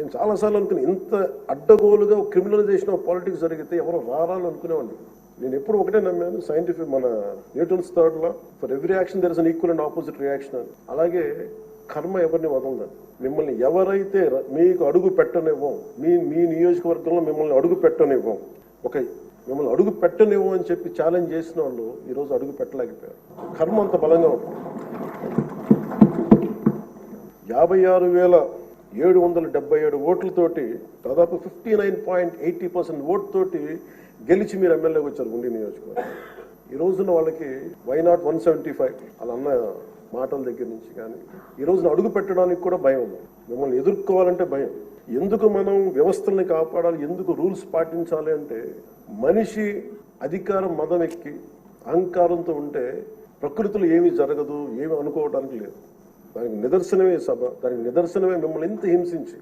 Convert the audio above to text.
నేను చాలాసార్లు అనుకుని ఇంత అడ్డగోలుగా క్రిమినలైజేషన్ ఆఫ్ పాలిటిక్స్ జరిగితే ఎవరు రారాలు అనుకునేవాడిని. నేను ఎప్పుడు ఒకటే నమ్మాను, సైంటిఫిక్ మన Newton's third law, for every action there is an equal and opposite reaction అని. అలాగే కర్మ ఎవరిని వదలదని. మిమ్మల్ని ఎవరైతే మీకు అడుగు పెట్టనివ్వం, మీ నియోజకవర్గంలో మిమ్మల్ని అడుగు పెట్టనివ్వం, మిమ్మల్ని అడుగు పెట్టనివ్వం అని చెప్పి ఛాలెంజ్ చేసిన వాళ్ళు ఈరోజు అడుగు పెట్టలేకపోయారు. కర్మ అంత బలంగా ఉంటుంది. 56,777 ఓట్లతోటి దాదాపు 59.80% ఓట్లతోటి గెలిచి మీరు ఎమ్మెల్యేకి వచ్చారు ఉండి నియోజకవర్గం. ఈ రోజున వాళ్ళకి వైనాట్ 175 అలా అన్న మాటల దగ్గర నుంచి కానీ ఈ రోజున అడుగు పెట్టడానికి కూడా భయం ఉంది. మిమ్మల్ని ఎదుర్కోవాలంటే భయం. ఎందుకు మనం వ్యవస్థల్ని కాపాడాలి, ఎందుకు రూల్స్ పాటించాలి అంటే, మనిషి అధికారం మదం ఎక్కి అహంకారంతో ఉంటే ప్రకృతిలో ఏమీ జరగదు, ఏమి అనుకోవడానికి లేదు. దానికి నిదర్శనమే సభ, దానికి నిదర్శనమే మిమ్మల్ని ఇంత హింసించి